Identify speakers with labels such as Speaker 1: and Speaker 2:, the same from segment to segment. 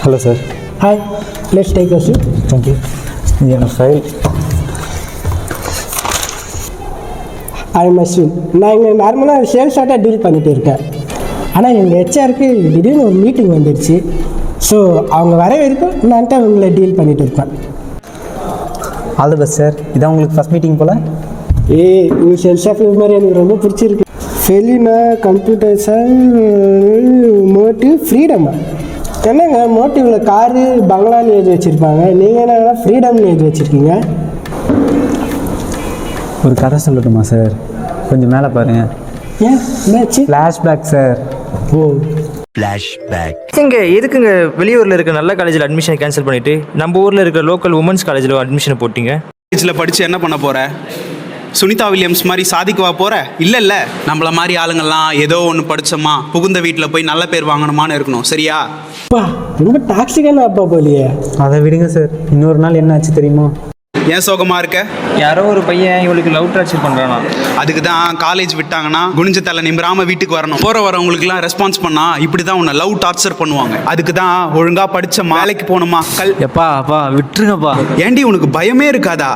Speaker 1: Hello, sir.
Speaker 2: Hi, let's take a seat.
Speaker 1: Thank you. In a file.
Speaker 2: I'm Ashwin. நான் இங்கே நார்மலாக சேல்ஸாக deal பண்ணிகிட்டு இருக்கேன். ஆனால் எங்கள் ஹெச்ஆருக்கு திடீர்னு ஒரு மீட்டிங் வந்துடுச்சு. ஸோ அவங்க வர வரைக்கும் நான்ட்டு அவங்கள டீல் பண்ணிகிட்டு இருக்கேன்.
Speaker 1: All the best sir. இதான் உங்களுக்கு ஃபஸ்ட் மீட்டிங் போல்?
Speaker 2: உங்கள் சேல்ஸ் ஆஃப் மாதிரி எனக்கு ரொம்ப பிடிச்சிருக்கு. ஃபெலினா கம்ப்யூட்டர் மோட்டிவ் ஃப்ரீடமா? என்னங்க மோட்டிவில் காரு பங்களான்னு எழுதி வச்சுருப்பாங்க, நீங்கள் என்ன ஃப்ரீடம்னு எழுதி வச்சுருக்கீங்க?
Speaker 1: ஒரு கதை சொல்லட்டுமா சார்? கொஞ்சம் மேலே பாருங்கள்.
Speaker 2: ஏன் என்னாச்சு?
Speaker 1: Flashback sir.
Speaker 2: ஓ,
Speaker 3: எதுக்குங்க வெளியூரில் இருக்க நல்ல காலேஜில் அட்மிஷன் கேன்சல் பண்ணிவிட்டு நம்ம ஊரில் இருக்கிற லோக்கல் உமன்ஸ் காலேஜில் அட்மிஷன் போட்டிங்க?
Speaker 4: காலேஜில் படித்து என்ன பண்ண போகிற? சுனிதா வில்லியம்ஸ் மாதிரி சாதிக்கவா போகிற? இல்லை நம்மள மாதிரி ஆளுங்கள்லாம் ஏதோ ஒன்று படித்தோமா புகுந்த வீட்டில் போய் நல்ல பேர் வாங்கணுமான்னு இருக்கணும், சரியா?
Speaker 2: அப்பா ரொம்ப டாக்ஸிக்கான அப்பா போலியே.
Speaker 1: அதை விடுங்க சார். இன்னொரு நாள் என்ன ஆச்சு தெரியுமா?
Speaker 4: ஏன் சோகமாக இருக்க?
Speaker 3: யாரோ ஒரு பையன் இவளுக்கு லவ் டார்ச்சர் பண்ணுறானா?
Speaker 4: அதுக்கு தான் காலேஜ் விட்டாங்கன்னா குனிஞ்ச தலை நிமிராமல் வீட்டுக்கு வரணும். போகிற வரவங்களுக்குலாம் ரெஸ்பான்ஸ் பண்ணா இப்படி தான் உன்னை லவ் டார்ச்சர் பண்ணுவாங்க. அதுக்கு தான் ஒழுங்காக படித்த வேலைக்கு போகணுமா?
Speaker 3: அப்பா விட்டுருங்கப்பா.
Speaker 4: ஏண்டி உனக்கு பயமே இருக்காதா?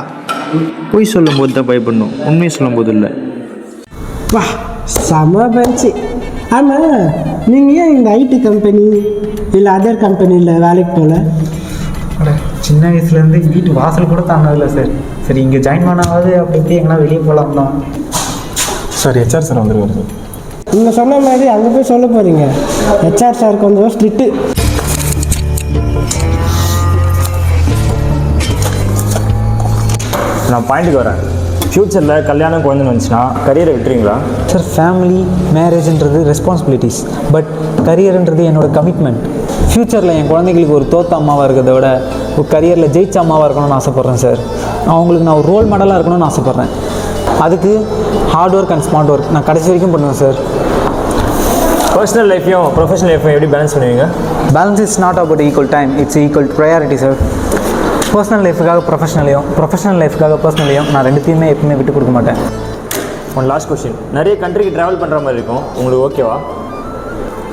Speaker 3: பொய் சொல்லும் போது தான் பயப்படணும், உண்மையை சொல்லும் போது இல்லை.
Speaker 2: வா செம பஞ்சு. ஆமாம், நீங்கள் ஏன் இந்த ஐடி கம்பெனி இல்லை அதர் கம்பெனியில் வேலைக்கு போகல?
Speaker 1: சின்ன வயசுலேருந்து வீட்டு வாசல் கூட தாண்டதில்லை சார். சரி இங்கே ஜாயின் பண்ணாவது அப்படி எங்கன்னா வெளியே போகலாம் தான் சார். ஹெச்ஆர் சார் வந்துருவார் சார்.
Speaker 2: நீங்கள் சொன்ன மாதிரி அங்கே போய் சொல்ல போகிறீங்க. ஹெச்ஆர் சார் கொஞ்சம் ஸ்ட்ரிக்ட்டு.
Speaker 5: நான் பாயிண்ட்டுக்கு வரேன். ஃப்யூச்சரில் கல்யாணம் குழந்தைன்னு வந்துச்சுன்னா கரியரை விட்டுறீங்களா?
Speaker 1: சார் ஃபேமிலி மேரேஜ்ன்றது ரெஸ்பான்சிபிலிட்டிஸ், பட் கரியர்ன்றது என்னோடய கமிட்மெண்ட். ஃப்யூச்சரில் என் குழந்தைங்களுக்கு ஒரு தோத்த அம்மாவாக இருக்கிறத விட ஒரு கரியரில் ஜெயிச்ச அம்மாவாக இருக்கணும்னு ஆசைப்பட்றேன் சார். அவங்களுக்கு நான் ஒரு ரோல் மாடலாக இருக்கணும்னு ஆசைப்பட்றேன். அதுக்கு hard work and smart work நான் கடைசி வரைக்கும் பண்ணுவேன் சார்.
Speaker 5: பர்சனல் லைஃப்பையும் ப்ரொஃபஷனல் லைஃப்பையும் எப்படி பேலன்ஸ் பண்ணுவீங்க?
Speaker 1: Balance is not about equal time, it's equal priority sir. Personal லைஃபுக்காக ப்ரொஃபஷனல் லைஃபுக்காக பர்சனலையும் நான் ரெண்டுத்தையுமே எப்பவுமே விட்டு கொடுக்க மாட்டேன்.
Speaker 5: One last question. நிறைய கண்ட்ரிக்கு ட்ராவல் பண்ணுற மாதிரி இருக்கும், உங்களுக்கு ஓகேவா?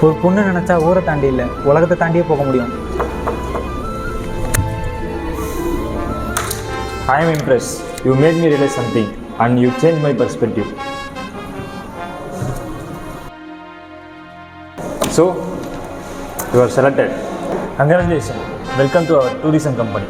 Speaker 1: ஒரு பொண்ணு நினச்சா ஊரை தாண்டி இல்லை உலகத்தை தாண்டியே போக முடியும்.
Speaker 5: I am impressed. You made me realize something and you changed my perspective. So, you are selected. Congratulations. Welcome to our tourism company.